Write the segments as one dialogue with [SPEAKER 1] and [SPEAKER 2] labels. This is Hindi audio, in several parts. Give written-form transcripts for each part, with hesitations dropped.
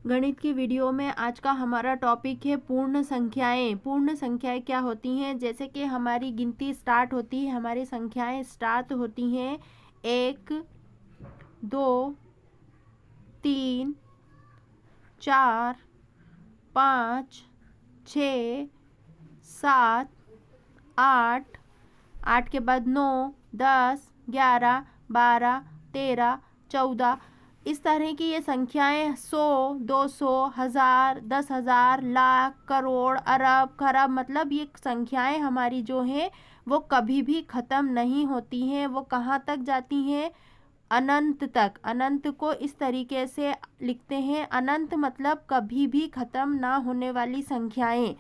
[SPEAKER 1] गणित की वीडियो में आज का हमारा टॉपिक है पूर्ण संख्याएं। पूर्ण संख्याएं क्या होती हैं? जैसे कि हमारी गिनती स्टार्ट होती है, हमारी संख्याएं स्टार्ट होती हैं 1 2 3 4 5 6 7 8, 8 के बाद 9 10 11 12 13 14, इस तरह की ये संख्याएं 100 200 1000 10,000 लाख करोड़ अरब खरब, मतलब ये संख्याएं हमारी जो हैं वो कभी भी ख़त्म नहीं होती हैं। वो कहाँ तक जाती हैं? अनंत तक। अनंत को इस तरीके से लिखते हैं, अनंत मतलब कभी भी ख़त्म ना होने वाली संख्याएं।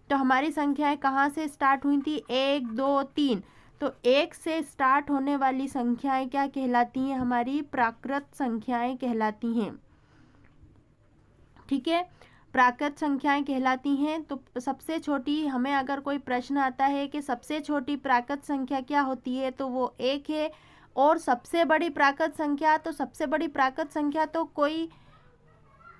[SPEAKER 1] तो हमारी संख्याएं कहाँ से स्टार्ट हुई थी? 1 2 3। तो 1 से स्टार्ट होने वाली संख्याएं क्या कहलाती हैं? हमारी प्राकृत संख्याएं कहलाती हैं। ठीक है, प्राकृत संख्याएं कहलाती हैं। तो सबसे छोटी, हमें अगर कोई प्रश्न आता है कि सबसे छोटी प्राकृत संख्या क्या होती है, तो वो 1 है। और सबसे बड़ी प्राकृत संख्या, तो सबसे बड़ी प्राकृत संख्या तो कोई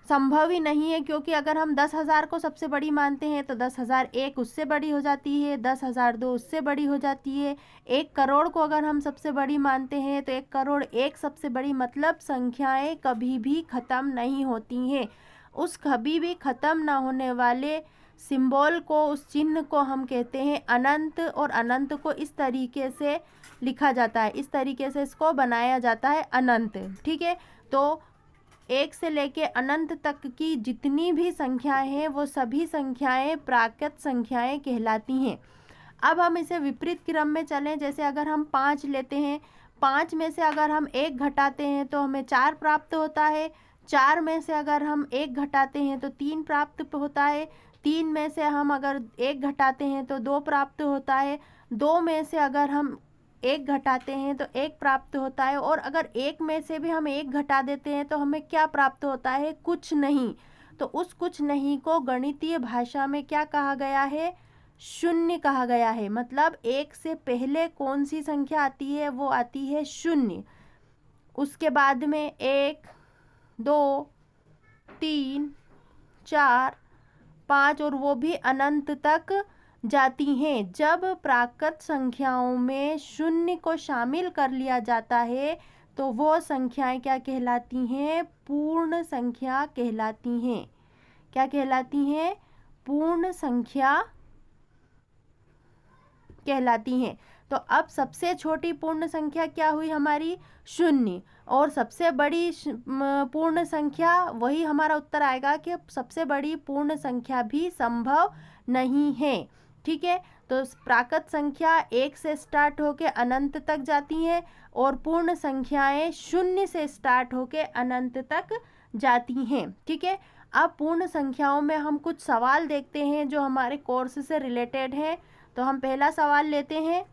[SPEAKER 1] संभव ही नहीं है, क्योंकि अगर हम 10,000 को सबसे बड़ी मानते हैं तो 10,001 उससे बड़ी हो जाती है, 10,002 उससे बड़ी हो जाती है। 1 करोड़ को अगर हम सबसे बड़ी मानते हैं तो 1 करोड़ एक सबसे बड़ी, मतलब संख्याएं कभी भी ख़त्म नहीं होती हैं। उस कभी भी ख़त्म ना होने वाले सिंबल को, उस चिन्ह को हम कहते हैं अनंत। और अनंत को इस तरीके से लिखा जाता है, इस तरीके से इसको बनाया जाता है अनंत। ठीक है, तो 1 से लेके अनंत तक की जितनी भी संख्याएं हैं वो सभी संख्याएं प्राकृत संख्याएं कहलाती हैं। अब हम इसे विपरीत क्रम में चलें। जैसे अगर हम 5 लेते हैं, 5 में से अगर हम 1 घटाते हैं तो हमें 4 प्राप्त होता है। 4 में से अगर हम 1 घटाते हैं तो 3 प्राप्त होता है। 3 में से हम अगर 1 घटाते हैं तो 2 प्राप्त होता है। 2 में से अगर हम 1 घटाते हैं तो 1 प्राप्त होता है। और अगर 1 में से भी हम 1 घटा देते हैं तो हमें क्या प्राप्त होता है? कुछ नहीं। तो उस कुछ नहीं को गणितीय भाषा में क्या कहा गया है? शून्य कहा गया है। मतलब 1 से पहले कौन सी संख्या आती है? वो आती है शून्य। उसके बाद में 1 2 3 4 5, और वो भी अनंत तक जाती हैं। जब प्राकृत संख्याओं में शून्य को शामिल कर लिया जाता है तो वो संख्याएं क्या कहलाती हैं? पूर्ण संख्या कहलाती हैं। क्या कहलाती हैं? पूर्ण संख्या कहलाती हैं। तो अब सबसे छोटी पूर्ण संख्या क्या हुई हमारी? शून्य। और सबसे बड़ी पूर्ण संख्या, वही हमारा उत्तर आएगा कि सबसे बड़ी पूर्ण संख्या भी संभव नहीं है। ठीक है, तो प्राकृत संख्या 1 से स्टार्ट होके अनंत तक जाती हैं और पूर्ण संख्याएं शून्य से स्टार्ट होके अनंत तक जाती हैं। ठीक है, अब पूर्ण संख्याओं में हम कुछ सवाल देखते हैं जो हमारे कोर्स से रिलेटेड हैं। तो हम पहला सवाल लेते हैं।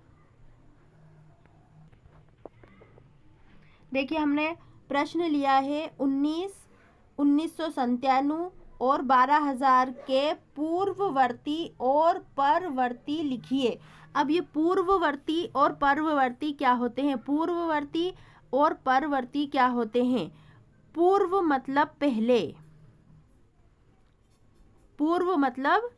[SPEAKER 1] देखिए, हमने प्रश्न लिया है 1997 और 12,000 के पूर्ववर्ती और परवर्ती लिखिए। अब ये पूर्ववर्ती और परवर्ती क्या होते हैं? पूर्ववर्ती और परवर्ती क्या होते हैं? पूर्व मतलब पहले, पूर्व मतलब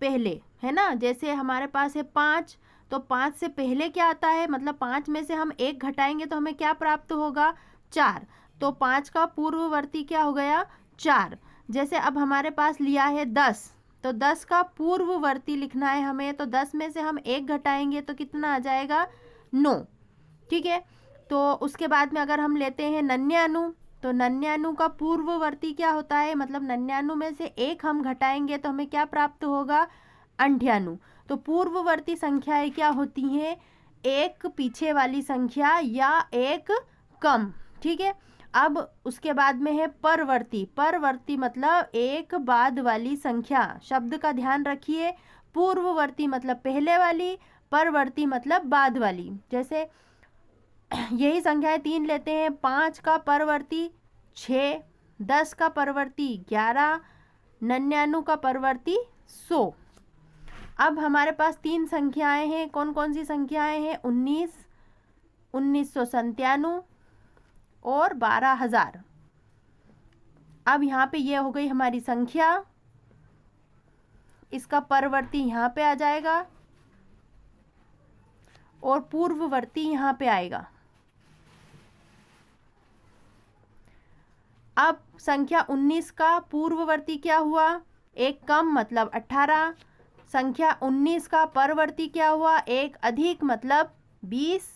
[SPEAKER 1] पहले, है ना। जैसे हमारे पास है 5, तो 5 से पहले क्या आता है? मतलब 5 में से हम 1 घटाएंगे तो हमें क्या प्राप्त होगा? 4। तो 5 का पूर्ववर्ती क्या हो गया? 4। जैसे अब हमारे पास लिया है 10, तो 10 का पूर्ववर्ती लिखना है हमें, तो 10 में से हम 1 घटाएंगे तो कितना आ जाएगा? 9। ठीक है, तो उसके बाद में अगर हम लेते हैं 99, तो 99 का पूर्ववर्ती क्या होता है? मतलब 99 में से 1 हम घटाएंगे तो हमें क्या प्राप्त होगा? 98। तो पूर्ववर्ती संख्याएं क्या होती हैं? एक पीछे वाली संख्या या एक कम। ठीक है, अब उसके बाद में है परवर्ती। परवर्ती मतलब एक बाद वाली संख्या। शब्द का ध्यान रखिए, पूर्ववर्ती मतलब पहले वाली, परवर्ती मतलब बाद वाली। जैसे यही संख्याएं 3 लेते हैं। 5 का परवर्ती 6, 10 का परवर्ती 11, 99 का परवर्ती 100। अब हमारे पास 3 संख्याएं हैं। कौन कौन सी संख्याएं हैं? 19, 1997 और 12,000। अब यहाँ पे ये हो गई हमारी संख्या, इसका परवर्ती यहाँ पे आ जाएगा और पूर्ववर्ती यहाँ पे आएगा। अब संख्या 19 का पूर्ववर्ती क्या हुआ? एक कम मतलब 18। संख्या 19 का परवर्ती क्या हुआ? एक अधिक मतलब 20।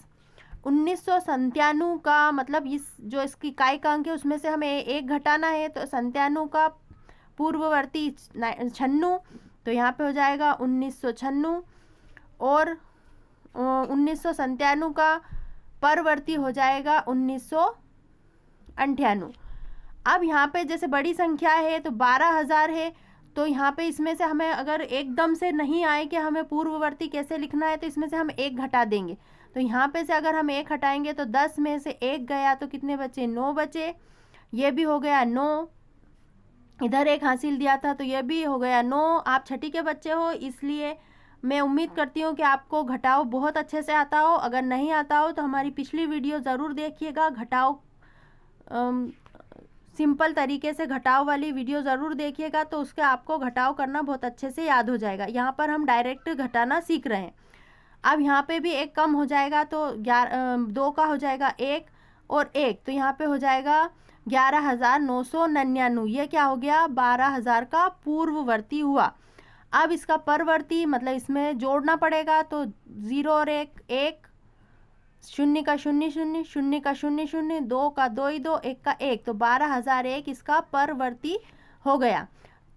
[SPEAKER 1] 1997 का मतलब इस जो इसकी इकाई का अंक है उसमें से हमें एक घटाना है, तो 97 का पूर्ववर्ती 96, तो यहाँ पे हो जाएगा 1996। और 1997 का परवर्ती हो जाएगा 1998। अब यहाँ पे जैसे बड़ी संख्या है तो 12,000 है, तो यहाँ पे इसमें से हमें अगर एकदम से नहीं आए कि हमें पूर्ववर्ती कैसे लिखना है, तो इसमें से हम एक घटा देंगे। तो यहाँ पे से अगर हम एक हटाएंगे तो 10 में से एक गया तो कितने बचे? 9 बचे। ये भी हो गया 9। इधर एक हासिल दिया था तो ये भी हो गया 9। आप छठी के बच्चे हो, इसलिए मैं उम्मीद करती हूँ कि आपको घटाव बहुत अच्छे से आता हो। अगर नहीं आता हो तो हमारी पिछली वीडियो ज़रूर देखिएगा, घटाव सिंपल तरीके से घटाव वाली वीडियो ज़रूर देखिएगा, तो उसके आपको घटाव करना बहुत अच्छे से याद हो जाएगा। यहाँ पर हम डायरेक्ट घटाना सीख रहे हैं। अब यहाँ पे भी एक कम हो जाएगा तो 2 का हो जाएगा 1 और 1, तो यहाँ पे हो जाएगा 11,999। ये क्या हो गया? 12,000 का पूर्ववर्ती हुआ। अब इसका परवर्ती मतलब इसमें जोड़ना पड़ेगा, तो 0 और 1 1, 0 का 0 0, 0 का 0 0, 2 का 2 ही 2, 1 का 1, तो 12,001 इसका परवर्ती हो गया।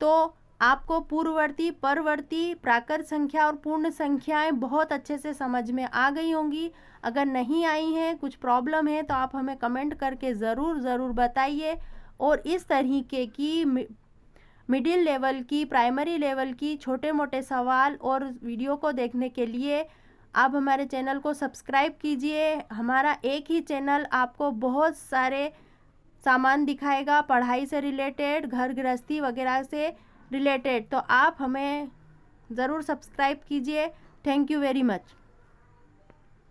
[SPEAKER 1] तो आपको पूर्ववर्ती, परवर्ती, प्राकृत संख्या और पूर्ण संख्याएं बहुत अच्छे से समझ में आ गई होंगी। अगर नहीं आई हैं, कुछ प्रॉब्लम है, तो आप हमें कमेंट करके ज़रूर बताइए। और इस तरीके की मिडिल लेवल की, प्राइमरी लेवल की छोटे मोटे सवाल और वीडियो को देखने के लिए आप हमारे चैनल को सब्सक्राइब कीजिए। हमारा एक ही चैनल आपको बहुत सारे सामान दिखाएगा पढ़ाई से रिलेटेड, घर गृहस्थी वगैरह से रिलेटेड, तो आप हमें ज़रूर सब्सक्राइब कीजिए। Thank you very much.